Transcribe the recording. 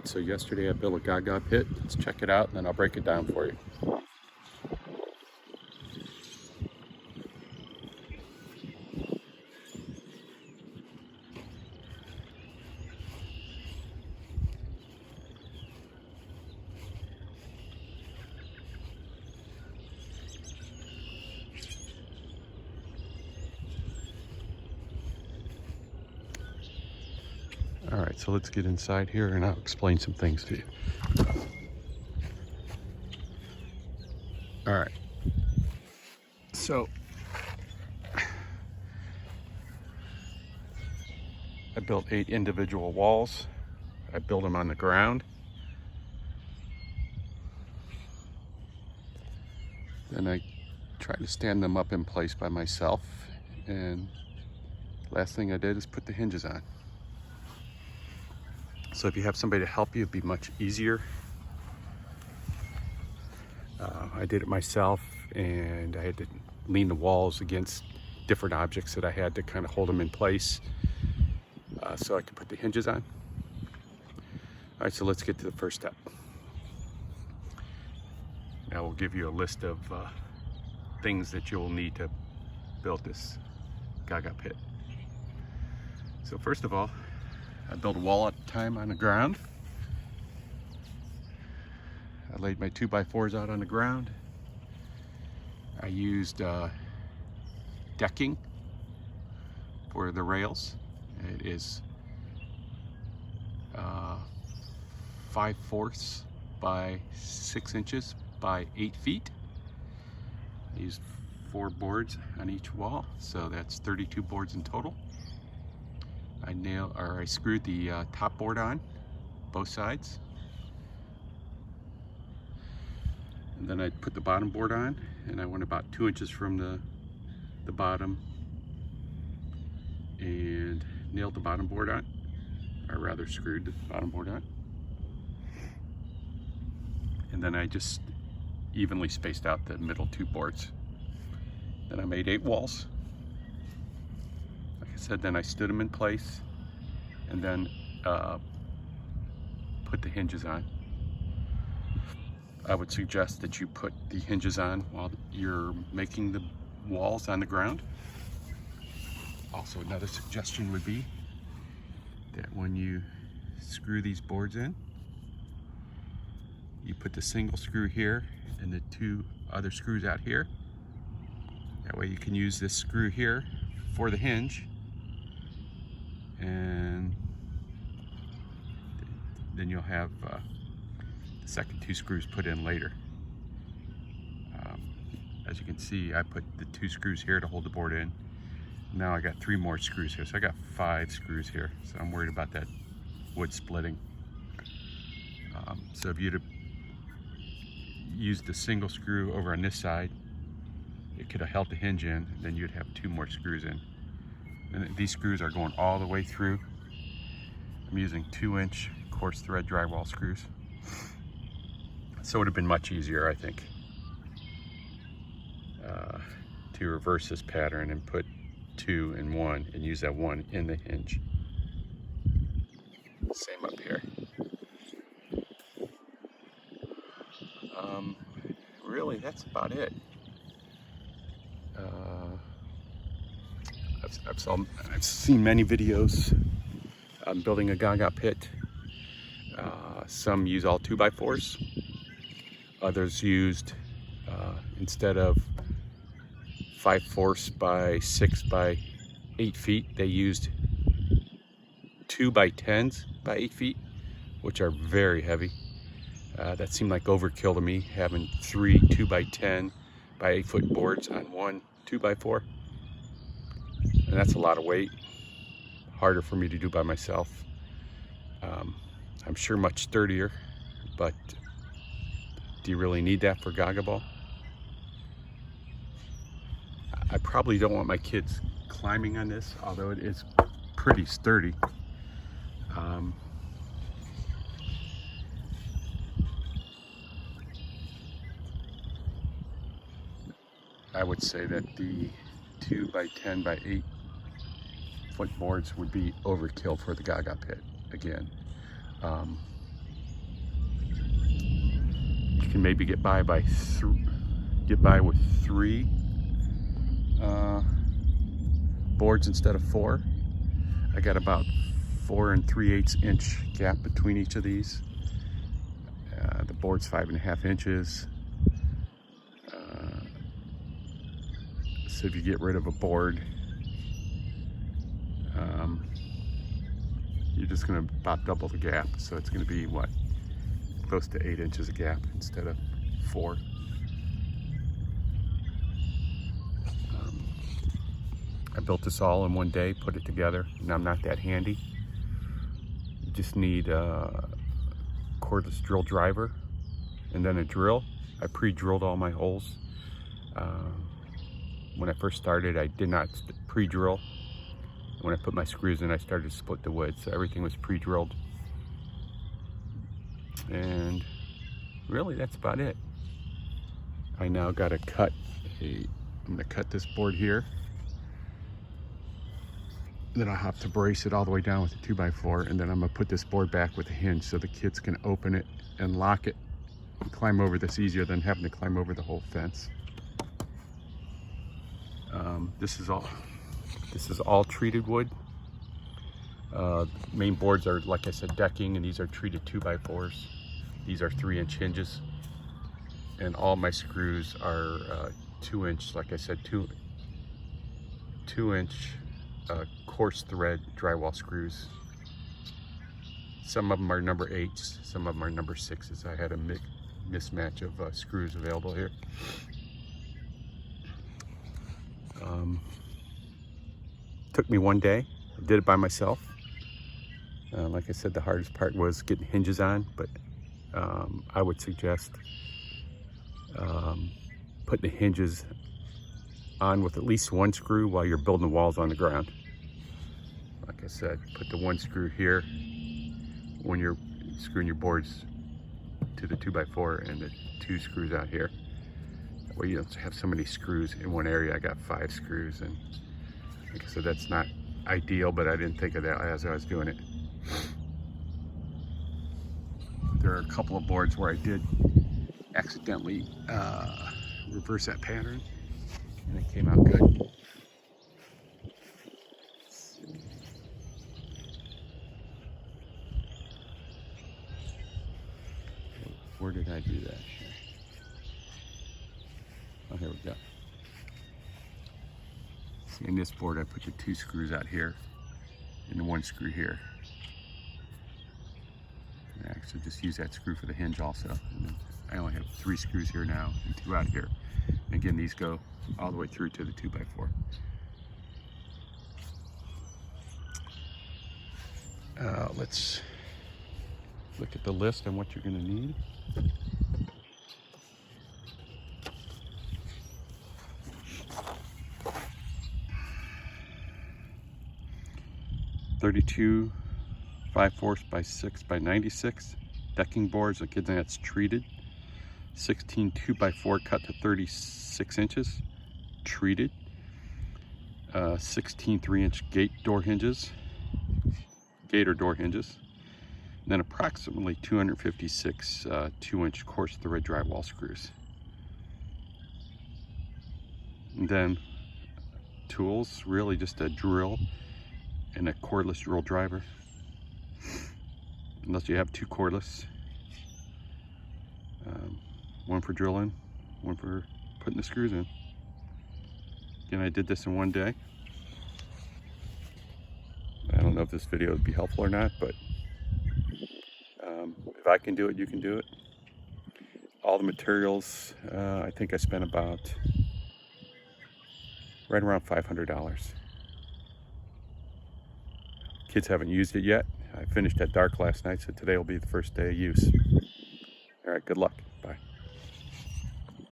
Alright, so yesterday I built a gaga pit. Let's check it out and then I'll break it down for you. Alright, so let's get inside here and I'll explain some things to you. Alright, so I built 8 individual walls. I built them on the ground. Then I tried to stand them up in place by myself. And last thing I did is put the hinges on. So if you have somebody to help you, it'd be much easier. I did it myself, and I had to lean the walls against different objects that I had to kind of hold them in place so I could put the hinges on. All right, so let's get to the first step. Now we'll give you a list of things that you'll need to build this gaga pit. So first of all, I built a wall at a time on the ground. I laid my 2x4s out on the ground. I used decking for the rails. It is 5/4 by 6 inches by 8 feet. I used 4 boards on each wall, so that's 32 boards in total. I screwed the top board on both sides, and then I put the bottom board on, and I went about 2 inches from the bottom and nailed the bottom board on, or rather screwed the bottom board on. And then I just evenly spaced out the middle 2 boards. Then I made 8 walls. Like I said, then I stood them in place and then put the hinges on. I would suggest that you put the hinges on while you're making the walls on the ground. Also, another suggestion would be that when you screw these boards in, you put the single screw here and the 2 other screws out here. That way you can use this screw here for the hinge, and then you'll have the second 2 screws put in later. As you can see, I put the 2 screws here to hold the board in. Now I got 3 more screws here, so I got 5 screws here. So I'm worried about that wood splitting. So if you'd have used the single screw over on this side, it could have held the hinge in, then you'd have 2 more screws in. And these screws are going all the way through. I'm using 2-inch coarse thread drywall screws. So it would have been much easier, I think, to reverse this pattern and put 2 in 1 and use that 1 in the hinge. Same up here. Really, that's about it. I've seen many videos on building a gaga pit. Some use all 2x4s. Others used, instead of 5/4 by 6 by 8 feet, they used 2x10s by 8 feet, which are very heavy. That seemed like overkill to me, having 3 2x10 by 8 foot boards on 1 2x4. And that's a lot of weight. Harder for me to do by myself. I'm sure much sturdier, but do you really need that for gaga ball? I probably don't want my kids climbing on this, although it is pretty sturdy. I would say that the 2x10 by 8 foot boards would be overkill for the gaga pit again. you can maybe get by with 3 boards instead of 4. I got about 4 3/8 inch gap between each of these. The board's 5.5 inches. So if you get rid of a board, you're just going to about double the gap. So it's going to be what, close to 8 inches of gap instead of 4. I built this all in one day, put it together, and I'm not that handy. You just need a cordless drill driver and then a drill. I pre-drilled all my holes. When I first started, I did not pre-drill. When I put my screws in, I started to split the wood, so everything was pre-drilled. And really, that's about it. I now got to I'm going to cut this board here. Then I'll have to brace it all the way down with a 2x4, and then I'm going to put this board back with a hinge so the kids can open it and lock it and climb over this easier than having to climb over the whole fence. This is all treated wood. Main boards are, like I said, decking, and these are treated 2x4s. These are 3-inch hinges, and all my screws are 2-inch, like I said, 2-inch coarse thread drywall screws. Some of them are number 8s, some of them are number 6s. I had a mismatch of screws available here. Took me one day. I did it by myself. Like I said, the hardest part was getting hinges on, but I would suggest putting the hinges on with at least 1 screw while you're building the walls on the ground. Like I said, put the 1 screw here when you're screwing your boards to the 2x4, and the 2 screws out here. That way you don't have so many screws in one area. I got 5 screws, and like I said, that's not ideal, but I didn't think of that as I was doing it. There are a couple of boards where I did accidentally reverse that pattern, and it came out good. Where did I do that? Oh, here we go. See, in this board, I put the 2 screws out here and the 1 screw here. And I actually just use that screw for the hinge also. And I only have 3 screws here now and 2 out here. And again, these go all the way through to the 2x4. Let's look at the list and what you're going to need. "32 5/4 by 6 by 96 decking boards." Again, that's treated. 16 2x4 cut to 36 inches, treated. 16 3-inch gate door hinges, gator door hinges. And then approximately 256 2-inch coarse thread drywall screws. And then tools, really just a drill and a cordless drill driver, unless you have 2 cordless. 1 for drilling, 1 for putting the screws in. Again, I did this in one day. I don't know if this video would be helpful or not, but if I can do it, you can do it. All the materials, I think I spent about right around $500. Kids haven't used it yet. I finished at dark last night, so today will be the first day of use. All right, good luck.